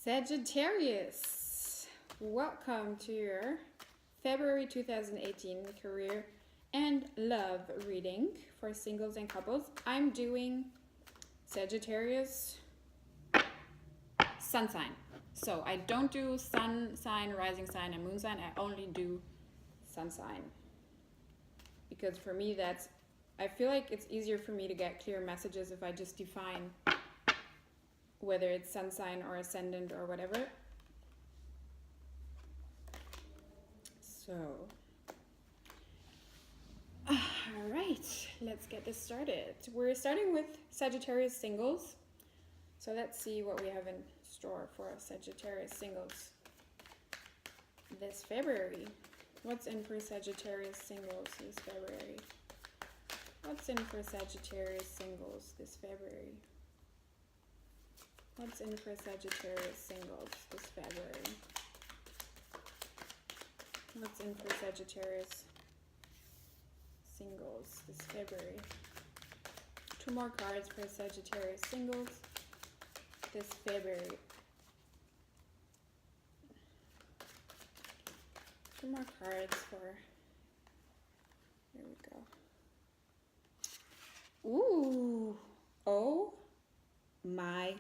Sagittarius, welcome to your February 2018 career and love reading for singles and couples. I'm doing Sagittarius sun sign. So I don't do sun sign, rising sign, and moon sign. I only do sun sign. Because for me, I feel like it's easier for me to get clear messages if I just define whether it's sun sign or ascendant or whatever. So, all right, let's get this started. We're starting with Sagittarius singles. So let's see what we have in store for Sagittarius singles this February. What's in for Sagittarius singles this February? What's in for Sagittarius singles this February? What's in for Sagittarius singles this February? What's in for Sagittarius singles this February? Two more cards for Sagittarius singles this February. Two more cards for, here we go. Ooh, oh my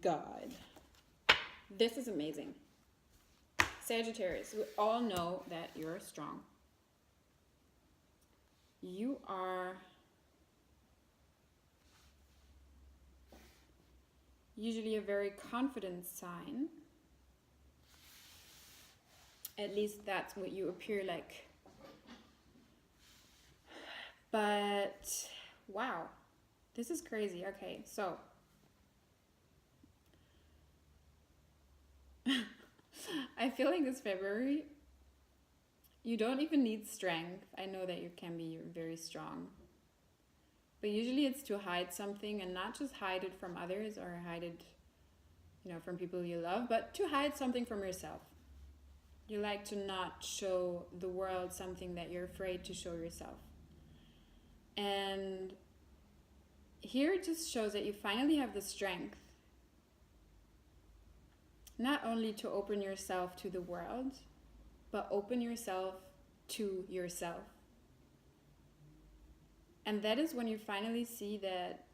God. This is amazing. Sagittarius, we all know that you're strong. You are usually a very confident sign. At least that's what you appear like. But wow, this is crazy. Okay, so I feel like this February, you don't even need strength. I know that you can be very strong. But usually it's to hide something, and not just hide it from others or hide it, from people you love, but to hide something from yourself. You like to not show the world something that you're afraid to show yourself. And here it just shows that you finally have the strength not only to open yourself to the world, but open yourself to yourself. And that is when you finally see that,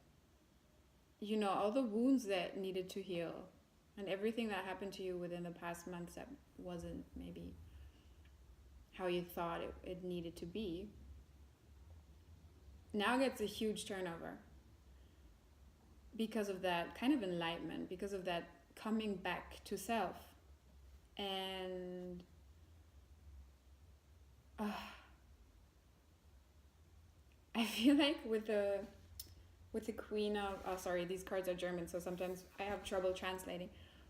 all the wounds that needed to heal and everything that happened to you within the past months that wasn't maybe how you thought it needed to be, now gets a huge turnover because of that kind of enlightenment, because of that coming back to self. And I feel like with the Queen of, these cards are German, so sometimes I have trouble translating.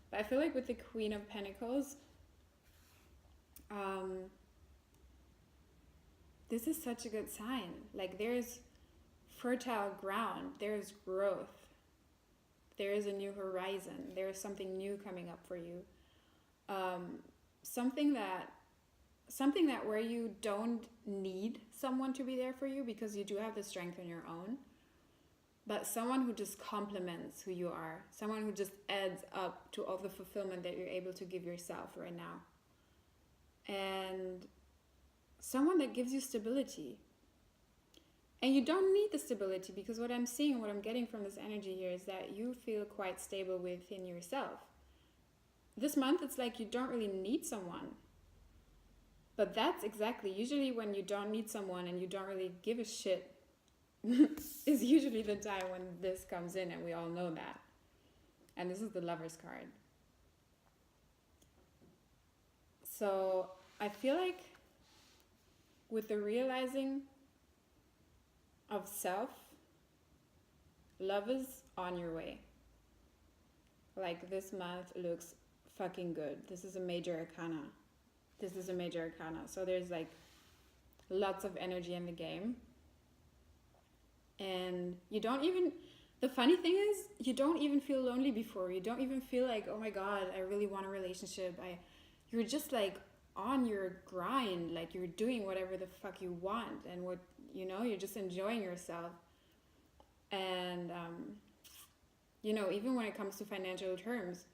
But I feel like with the Queen of Pentacles, this is such a good sign. Like, there's fertile ground, there's growth, there is a new horizon, there is something new coming up for you. Something that where you don't need someone to be there for you because you do have the strength on your own, but someone who just complements who you are, someone who just adds up to all the fulfillment that you're able to give yourself right now, and someone that gives you stability. And you don't need the stability, because what I'm seeing, what I'm getting from this energy here is that you feel quite stable within yourself. This month, it's like you don't really need someone. But that's exactly, usually when you don't need someone and you don't really give a shit, is usually the time when this comes in, and we all know that. And this is the Lover's card. So I feel like with the realizing of self, love is on your way. Like, this month looks fucking good. This is a major arcana. So there's like lots of energy in the game. And the funny thing is, you don't even feel lonely before. You don't even feel like, oh my God, I really want a relationship. You're just like on your grind, like you're doing whatever the fuck you want, and you're just enjoying yourself. And even when it comes to financial terms,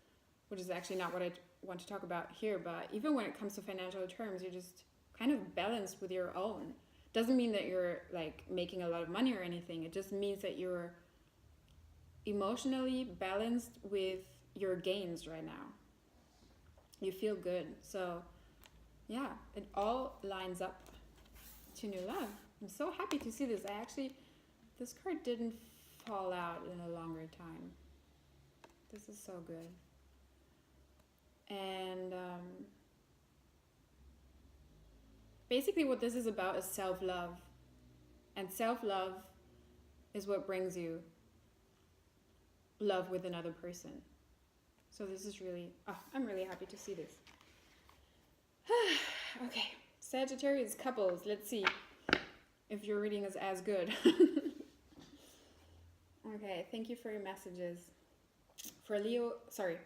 which is actually not what I want to talk about here, but even when it comes to financial terms, you're just kind of balanced with your own. Doesn't mean that you're like making a lot of money or anything. It just means that you're emotionally balanced with your gains right now. You feel good. So yeah, it all lines up to new love. I'm so happy to see this. This card didn't fall out in a longer time. This is so good. And basically what this is about is self-love. And self-love is what brings you love with another person. So this is really, I'm really happy to see this. Okay, Sagittarius couples. Let's see if your reading is as good. Okay, thank you for your messages. For Leo, sorry,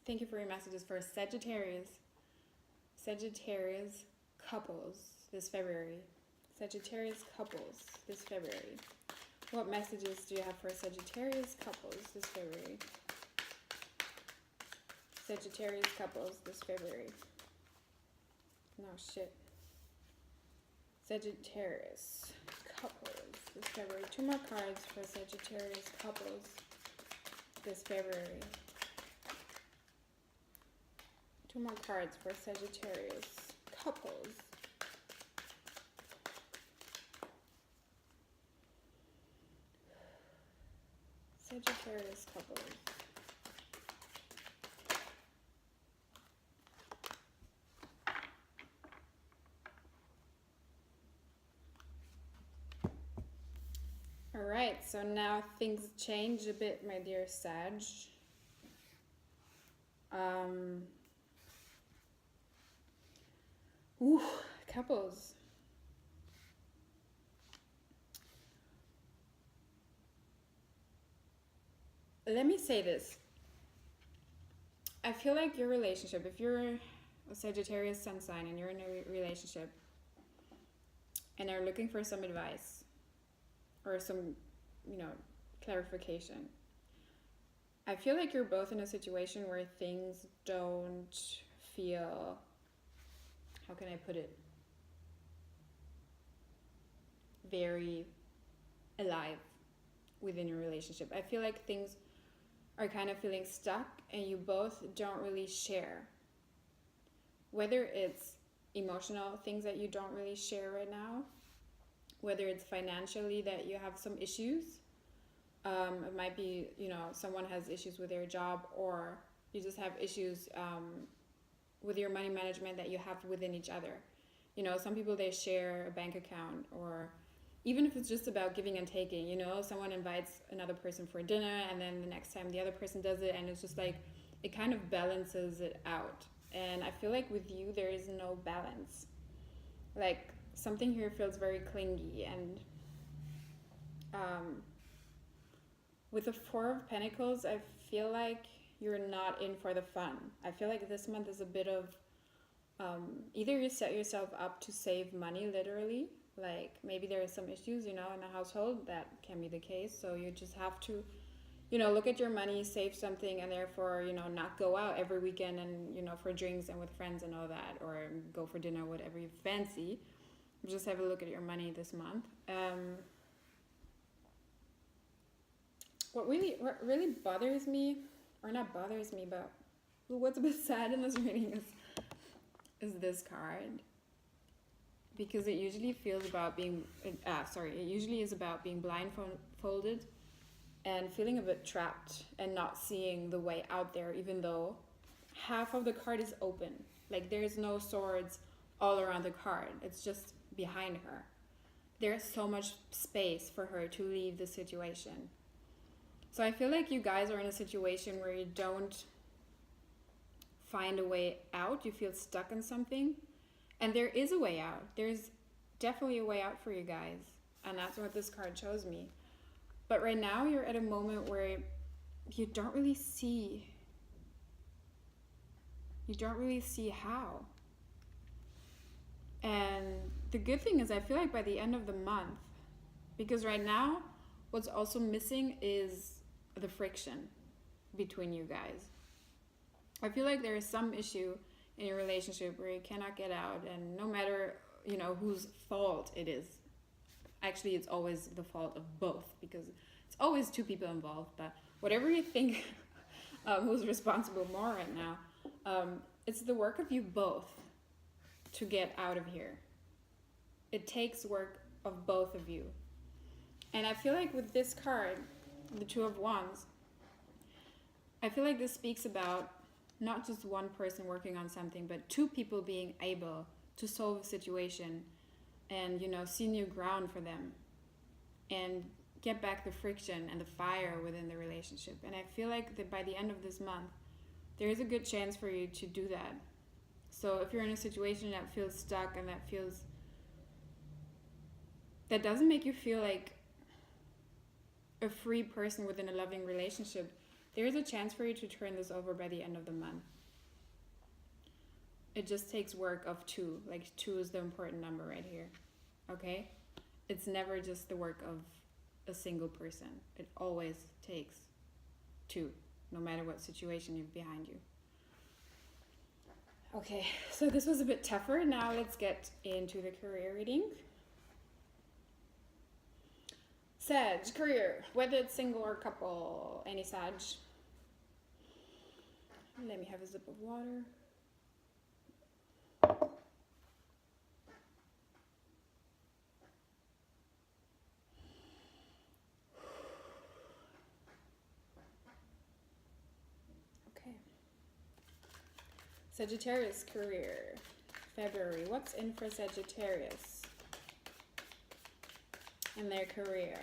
thank you for your messages for Sagittarius couples this February. Sagittarius couples this February. What messages do you have for Sagittarius couples this February? Sagittarius couples this February. No shit. Sagittarius couples this February. 2 more cards for Sagittarius couples this February. 2 more cards for Sagittarius couples. Sagittarius couples. Alright, so now things change a bit, my dear Sag. Couples. Let me say this. I feel like your relationship, if you're a Sagittarius sun sign and you're in a relationship and are looking for some advice or some, clarification, I feel like you're both in a situation where things don't feel, how can I put it, very alive within your relationship. I feel like things are kind of feeling stuck and you both don't really share. Whether it's emotional things that you don't really share right now, whether it's financially that you have some issues. It might be, someone has issues with their job, or you just have issues with your money management that you have within each other. Some people, they share a bank account, or even if it's just about giving and taking, someone invites another person for dinner and then the next time the other person does it, and it's just like, it kind of balances it out. And I feel like with you, there is no balance. Like, something here feels very clingy, and with the 4 of Pentacles, I feel like you're not in for the fun. I feel like this month is a bit of either you set yourself up to save money, literally, like maybe there are some issues, in the household, that can be the case. So you just have to, look at your money, save something, and therefore, not go out every weekend and, for drinks and with friends and all that, or go for dinner, whatever you fancy. Just have a look at your money this month. What really bothers me, or not bothers me, but what's a bit sad in this reading is this card, because it usually feels about being it usually is about being blindfolded and feeling a bit trapped and not seeing the way out there, even though half of the card is open. Like, there's no swords all around the card, it's just behind her. There's so much space for her to leave the situation. So I feel like you guys are in a situation where you don't find a way out. You feel stuck in something. And there is a way out. There's definitely a way out for you guys. And that's what this card shows me. But right now you're at a moment where you don't really see how. And the good thing is, I feel like by the end of the month, because right now what's also missing is the friction between you guys. I feel like there is some issue in your relationship where you cannot get out, and no matter, you know, whose fault it is, actually it's always the fault of both, because it's always two people involved, but whatever you think who's responsible more right now, it's the work of you both to get out of here. It takes work of both of you. And I feel like with this card, the Two of Wands, I feel like this speaks about not just one person working on something, but two people being able to solve a situation and, you know, see new ground for them and get back the friction and the fire within the relationship. And I feel like that by the end of this month, there is a good chance for you to do that. So if you're in a situation that feels stuck and that doesn't make you feel like a free person within a loving relationship, there is a chance for you to turn this over by the end of the month. It just takes work of two. Like 2 is the important number right here. Okay? It's never just the work of a single person. It always takes 2, no matter what situation you've behind you. Okay, so this was a bit tougher. Now let's get into the career reading. Sag, career, whether it's single or couple, any Sag. Let me have a sip of water. Okay. Sagittarius, career, February. What's in for Sagittarius in their career?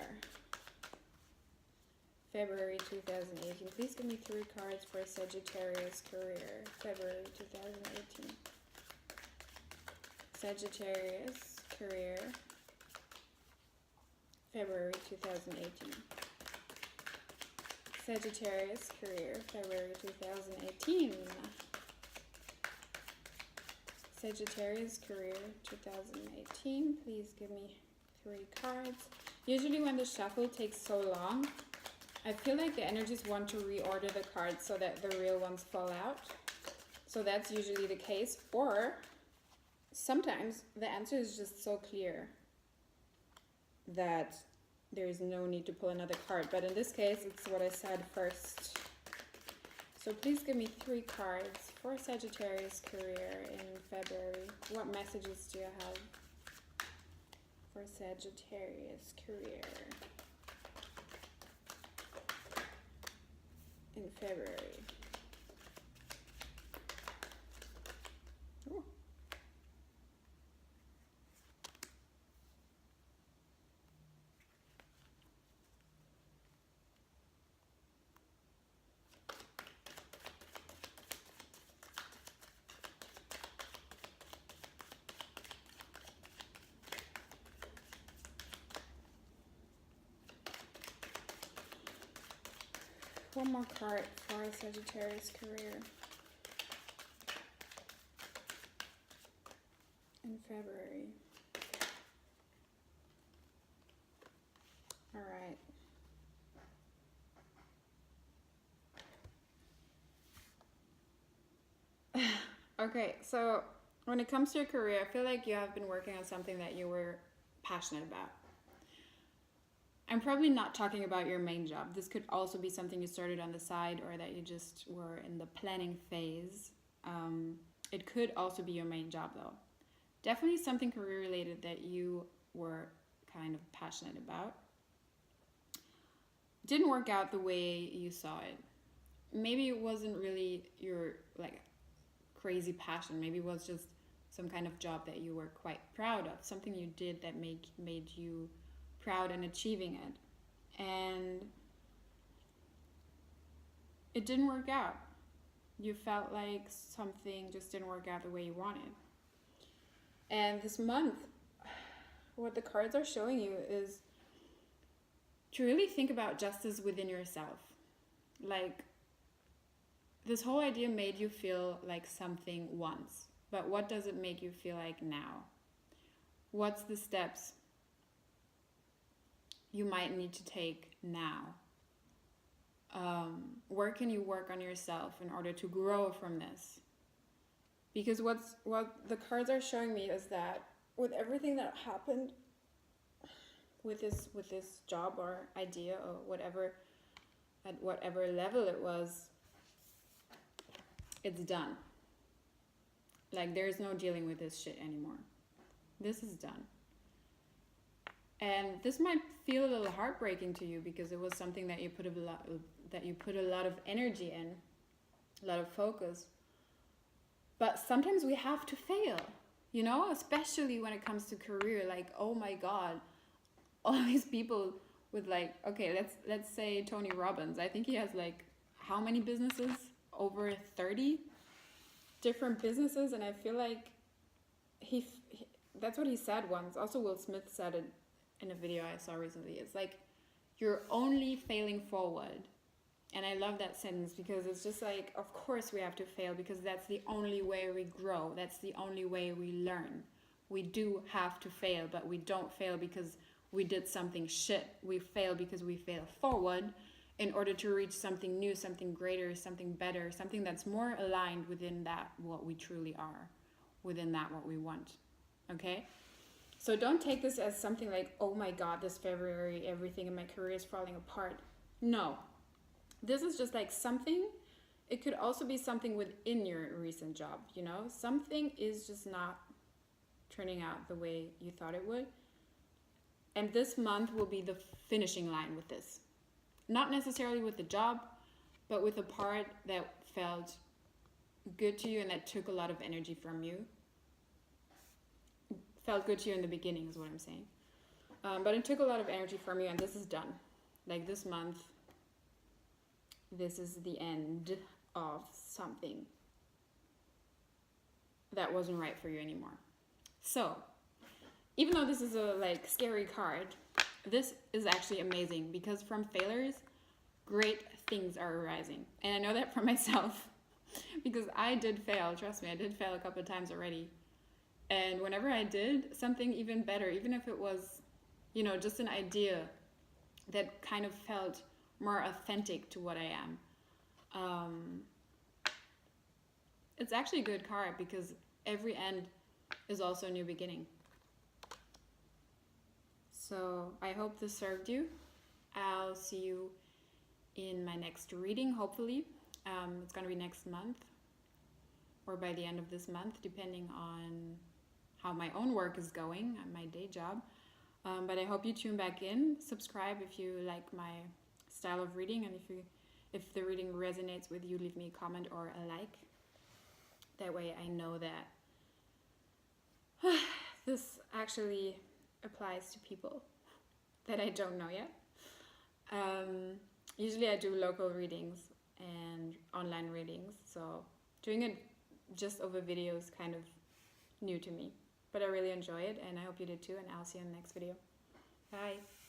February 2018. Please give me 3 cards for Sagittarius career. February 2018. Sagittarius career. February 2018. Sagittarius career. February 2018. Sagittarius career 2018. Please give me 3 cards. Usually when the shuffle takes so long, I feel like the energies want to reorder the cards so that the real ones fall out. So that's usually the case. Or sometimes the answer is just so clear that there is no need to pull another card. But in this case, it's what I said first. So please give me 3 cards for Sagittarius career in February. What messages do you have for Sagittarius career in February? Ooh. One more card for Sagittarius career in February. All right. Okay, so when it comes to your career, I feel like you have been working on something that you were passionate about. I'm probably not talking about your main job. This could also be something you started on the side or that you just were in the planning phase. It could also be your main job though. Definitely something career related that you were kind of passionate about. Didn't work out the way you saw it. Maybe it wasn't really your like crazy passion. Maybe it was just some kind of job that you were quite proud of. Something you did that made you proud in achieving it, and it didn't work out. You felt like something just didn't work out the way you wanted. And this month, what the cards are showing you is to really think about justice within yourself. Like, this whole idea made you feel like something once, but what does it make you feel like now? What's the steps you might need to take now Where can you work on yourself in order to grow from this? Because what the cards are showing me is that with everything that happened with this job or idea or whatever, at whatever level it was, it's done. Like, there's no dealing with this shit anymore. This is done. And this might feel a little heartbreaking to you because it was something that you put a lot of energy in, a lot of focus. But sometimes we have to fail, you know, especially when it comes to career. Like, oh my God, all these people with, like, okay, let's say Tony Robbins. I think he has, like, how many businesses? Over 30 different businesses. And I feel like he that's what he said once. Also, Will Smith said it in a video I saw recently. It's like, you're only failing forward. And I love that sentence because it's just like, of course we have to fail because that's the only way we grow. That's the only way we learn. We do have to fail, but we don't fail because we did something shit. We fail because we fail forward in order to reach something new, something greater, something better, something that's more aligned within that what we truly are, within that what we want. Okay? So don't take this as something like, oh my God, this February, everything in my career is falling apart. No. This is just like something, it could also be something within your recent job, you know? Something is just not turning out the way you thought it would. And this month will be the finishing line with this. Not necessarily with the job, but with the part that felt good to you and that took a lot of energy from you. Felt good to you in the beginning is what I'm saying. But it took a lot of energy from you and this is done. Like this month, this is the end of something that wasn't right for you anymore. So, even though this is a like scary card, this is actually amazing because from failures, great things are arising. And I know that for myself because I did fail. Trust me, I did fail a couple of times already. And whenever I did something even better, even if it was, you know, just an idea that kind of felt more authentic to what I am, it's actually a good card because every end is also a new beginning. So I hope this served you. I'll see you in my next reading, hopefully. It's going to be next month or by the end of this month, depending on how my own work is going at my day job. But I hope you tune back in. Subscribe if you like my style of reading, and if the reading resonates with you, leave me a comment or a like. That way I know that this actually applies to people that I don't know yet. Usually I do local readings and online readings, so doing it just over video is kind of new to me. But I really enjoy it, and I hope you did too, and I'll see you in the next video. Bye!